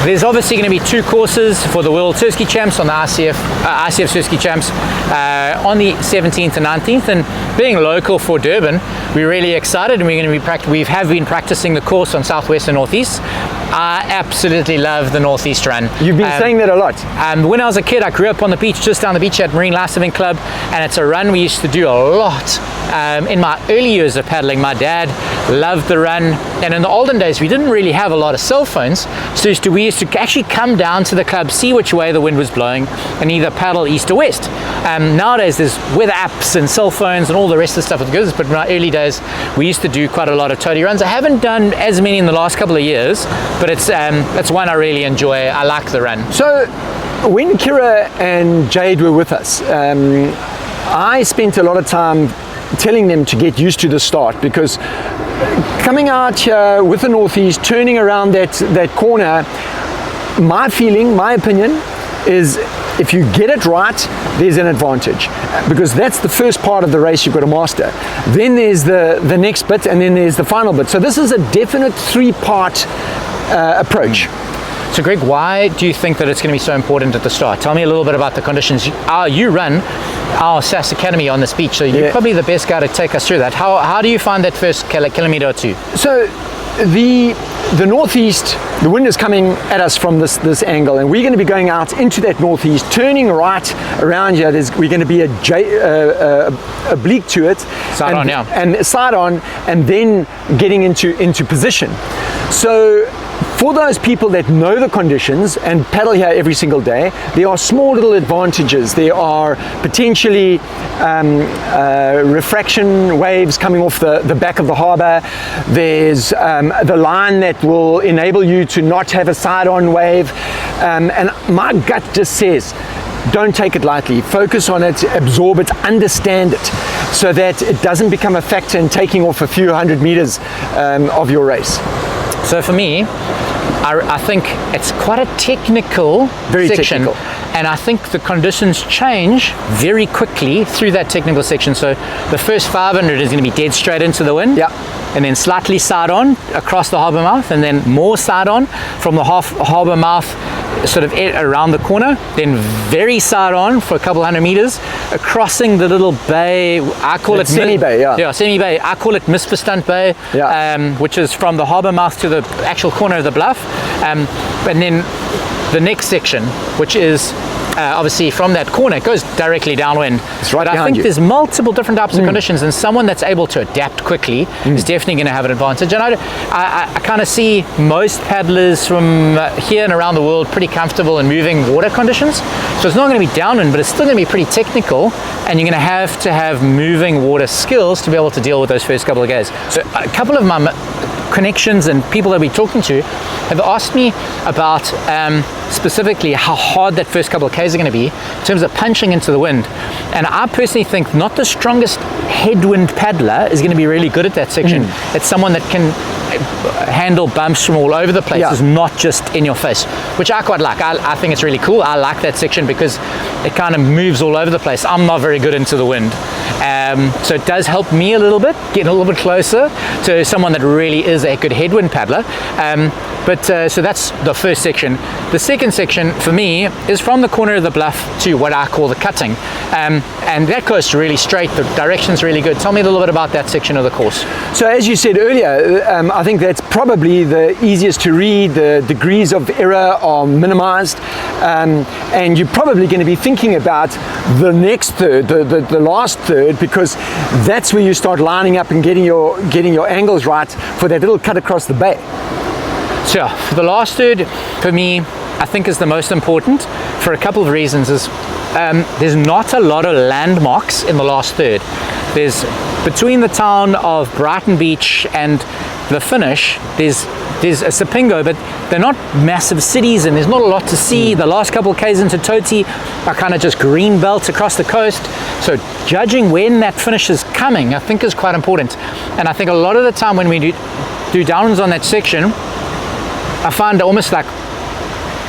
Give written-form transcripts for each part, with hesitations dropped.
There's obviously going to be 2 courses for the World Surf Ski Champs on the ICF Surf Ski Champs on the 17th and 19th. And being local for Durban, we're really excited, and we're going to be we have been practicing the course on Southwest and Northeast. I absolutely love the Northeast run. You've been saying that a lot. When I was a kid, I grew up on the beach, just down the beach at Marine Lifesaving Club, and it's a run we used to do a lot. In my early years of paddling, my dad loved the run, and in the olden days we didn't really have a lot of cell phones, so we used to actually come down to the club, see which way the wind was blowing, and either paddle east or west. Nowadays there's weather apps and cell phones and all the rest of the stuff that goes, but in my early days we used to do quite a lot of toady runs. I haven't done as many in the last couple of years, but it's one I really enjoy. I like the run. So when Kira and Jade were with us, I spent a lot of time telling them to get used to the start, because coming out here with the Northeast, turning around that corner, my feeling, my opinion is, if you get it right, there's an advantage, because that's the first part of the race you've got to master. Then there's the next bit, and then there's the final bit. So this is a definite 3-part approach. So Greg, why do you think that it's going to be so important at the start? Tell me a little bit about the conditions. You run our SASS Academy on this beach, so you're probably the best guy to take us through that. How do you find that first kilometer or 2? So the Northeast, the wind is coming at us from this angle, and we're going to be going out into that Northeast, turning right around here. We're going to be oblique to it, side on, and side on, and then getting into position. So for those people that know the conditions and paddle here every single day, there are small little advantages. There are potentially refraction waves coming off the back of the harbour. There's the line that will enable you to not have a side-on wave. And my gut just says, don't take it lightly. Focus on it, absorb it, understand it, so that it doesn't become a factor in taking off a few 100 meters of your race. So for me, I think it's quite a technical section, and I think the conditions change very quickly through that technical section. So the first 500 is going to be dead straight into the wind, and then slightly side on across the harbour mouth, and then more side on from the harbour mouth sort of around the corner, then very side on for a couple 100 meters, crossing the little bay. I call it semi-bay, semi-bay. I call it Misverstand Bay, which is from the harbour mouth to the actual corner of the bluff, and then the next section, which is obviously from that corner, it goes directly downwind. It's right but I think there's multiple different types of conditions, and someone that's able to adapt quickly is definitely going to have an advantage. And I kind of see most paddlers from here and around the world pretty comfortable in moving water conditions. So it's not going to be downwind, but it's still going to be pretty technical, and you're going to have moving water skills to be able to deal with those first couple of guys. So a couple of my connections and people that we're talking to have asked me about specifically how hard that first couple of Ks are going to be in terms of punching into the wind. And I personally think not the strongest headwind paddler is going to be really good at that section. It's someone that can handle bumps from all over the place, is not just in your face, which I quite like. I think it's really cool. I like that section because it kind of moves all over the place. I'm not very good into the wind. So it does help me a little bit, getting a little bit closer to someone that really is a good headwind paddler. So that's the first section. The second section for me is from the corner of the bluff to what I call the cutting. And that goes really straight. The direction's really good. Tell me a little bit about that section of the course. So as you said earlier, I think that's probably the easiest to read. The degrees of error are minimized. And you're probably going to be thinking about the next third, the last third, because that's where you start lining up and getting your angles right for that little cut across the bay. So the last third for me, I think, is the most important for a couple of reasons. There's not a lot of landmarks in the last third. There's between the town of Brighton Beach and the finish, there's a Sipingo, but they're not massive cities and there's not a lot to see. The last couple of Ks into Toti are kind of just green belts across the coast. So judging when that finish is coming, I think, is quite important. And I think a lot of the time when we do downwinds on that section, I find almost like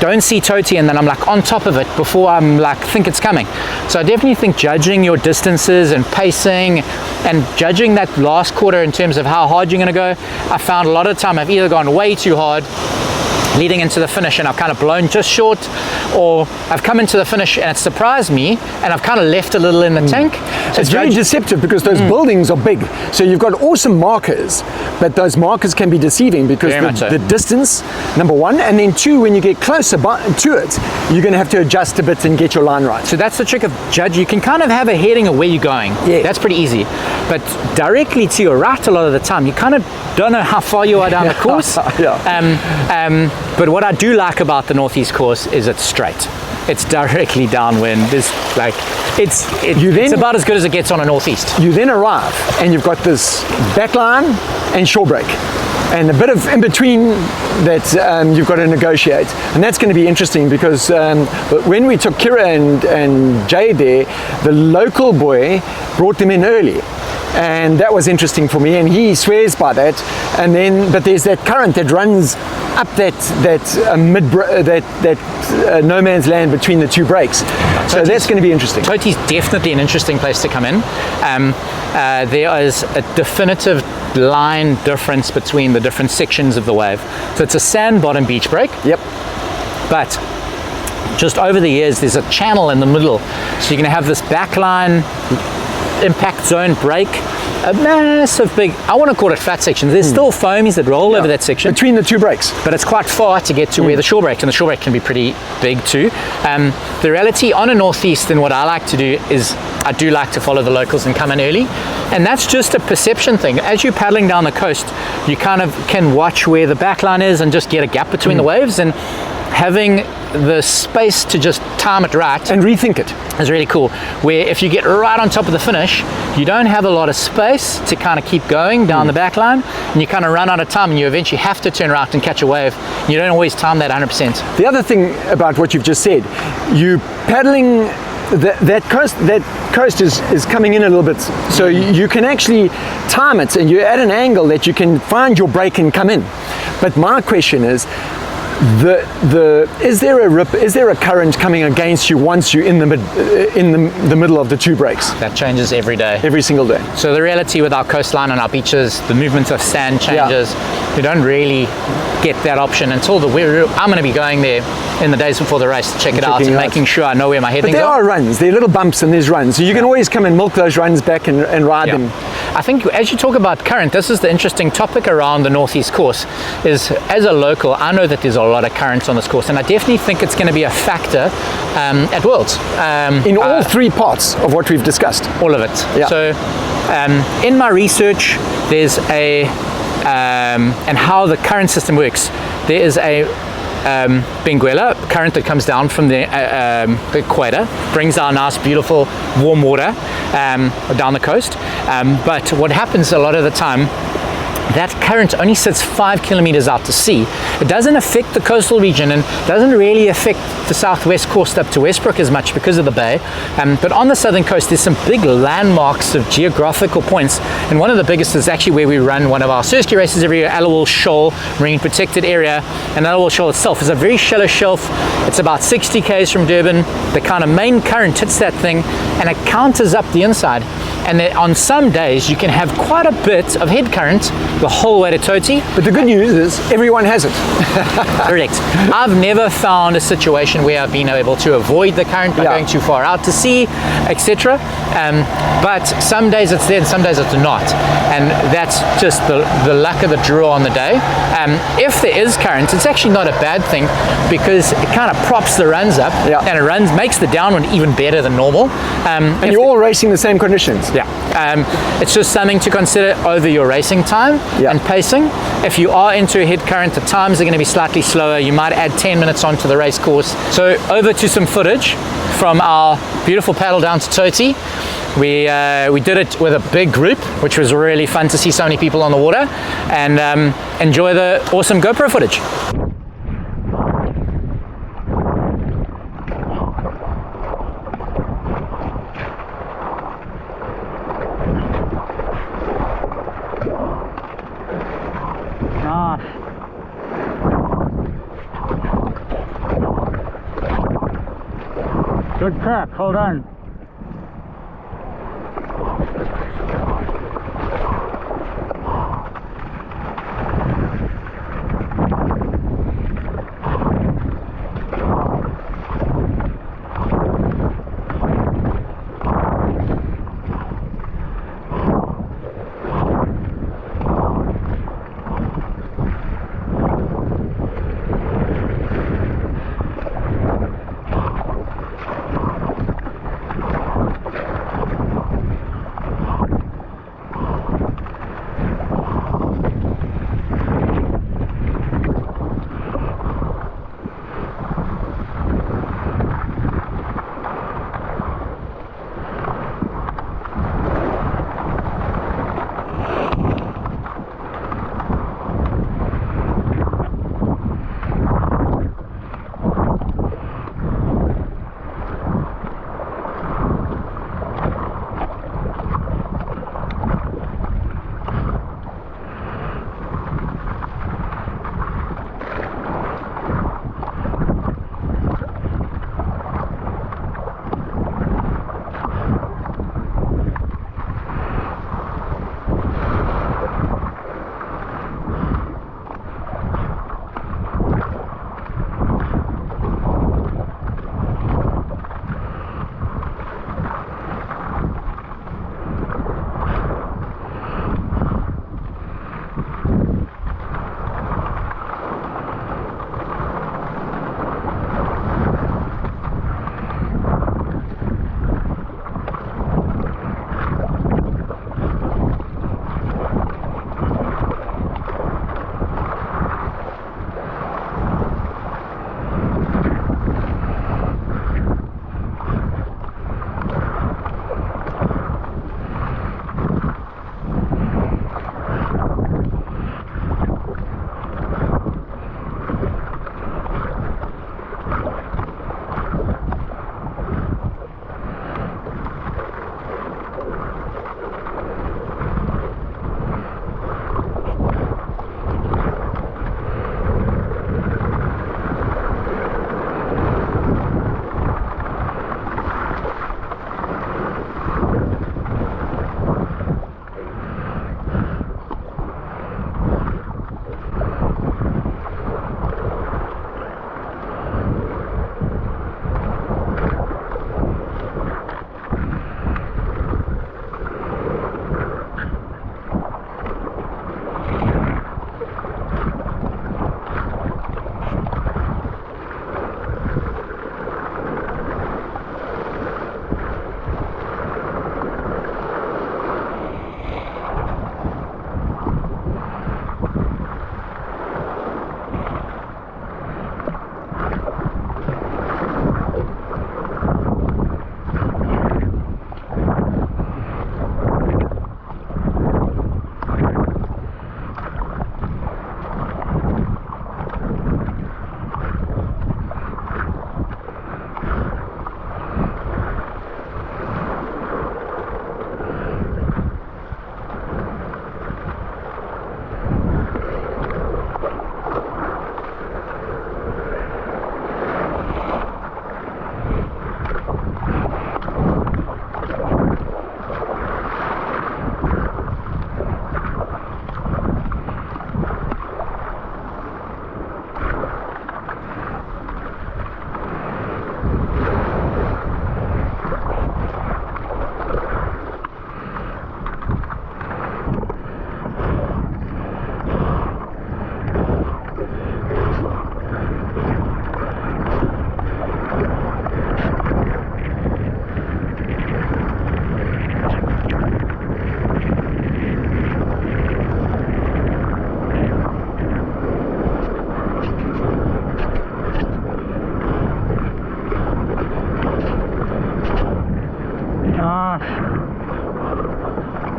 don't see Toti and then I'm like on top of it before I'm like think it's coming. So I definitely think judging your distances and pacing and judging that last quarter in terms of how hard you're going to go, I found a lot of the time I've either gone way too hard leading into the finish, and I've kind of blown just short, or I've come into the finish and it surprised me and I've kind of left a little in the tank. So it's very deceptive because those buildings are big, so you've got awesome markers, but those markers can be deceiving because the distance, number one, and then two, when you get closer to it, you're going to have to adjust a bit and get your line right. So that's the trick of judge. You can kind of have a heading of where you're going. Yeah. That's pretty easy, but directly to your right a lot of the time you kind of don't know how far you are down the course. But what I do like about the Northeast course is it's straight. It's directly downwind. It's like it's about as good as it gets on a Northeast. You then arrive and you've got this backline and shore break, and a bit of in between that you've got to negotiate, and that's going to be interesting because when we took Kira and Jade there, the local boy brought them in early. And that was interesting for me, and he swears by that. And then, but there's that current that runs up that no man's land between the two breaks. So that's going to be interesting. Toti's definitely an interesting place to come in. There is a definitive line difference between the different sections of the wave. So it's a sand bottom beach break. Yep. But just over the years, there's a channel in the middle, so you're going to have this backline impact zone break, a massive big, I want to call it flat section. There's still foamies that roll over that section between the two breaks, but it's quite far to get to where the shore break, and the shore break can be pretty big too. The reality on a Northeast, and what I like to do is I do like to follow the locals and come in early, and that's just a perception thing. As you're paddling down the coast, you kind of can watch where the backline is and just get a gap between the waves, and having the space to just time it right and rethink it is really cool. Where if you get right on top of the finish, you don't have a lot of space to kind of keep going down the back line, and you kind of run out of time, and you eventually have to turn right and catch a wave. You don't always time that 100%. The other thing about what you've just said, you paddling that coast is coming in a little bit, so you can actually time it, and you're at an angle that you can find your break and come in. But my question is, is there a current coming against you once you're in the middle of the two breaks? That changes every day, every single day. So the reality with our coastline and our beaches, the movement of sand changes. You don't really get that option until I'm going to be going there in the days before the race to check it out and making sure I know where my headings are. But there are runs, there are little bumps and there's runs, so you can always come and milk those runs back and ride them. I think as you talk about current, this is the interesting topic around the Northeast course, is as a local, I know that there's a lot of currents on this course, and I definitely think it's going to be a factor at Worlds. In all three parts of what we've discussed. All of it. Yeah. So in my research, there's and how the current system works, there is a Benguela current that comes down from the equator, brings our nice beautiful warm water down the coast, but what happens a lot of the time, that current only sits 5 kilometers out to sea. It doesn't affect the coastal region and doesn't really affect the southwest coast up to Westbrook as much because of the bay. But on the southern coast, there's some big landmarks of geographical points. And one of the biggest is actually where we run one of our Surski races every year, Allowall Shoal Marine Protected Area. And Allowall Shoal itself is a very shallow shelf. It's about 60 k's from Durban. The kind of main current hits that thing and it counters up the inside. And then on some days, you can have quite a bit of head current the whole way to Toti. But the good news is everyone has it. Correct. I've never found a situation where I've been able to avoid the current by going too far out to sea, etc. But some days it's there and some days it's not. And that's just the luck of the draw on the day. If there is current, it's actually not a bad thing because it kind of props the runs up and it makes the downwind even better than normal. And you're all racing the same conditions. Yeah. It's just something to consider over your racing time and pacing. If you are into a head current, the times are going to be slightly slower. You might add 10 minutes onto the race course. So over to some footage from our beautiful paddle down to Toti. We did it with a big group, which was really fun to see so many people on the water, and enjoy the awesome GoPro footage. Good crack, hold on.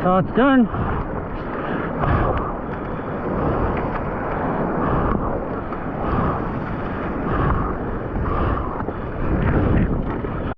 So it's done.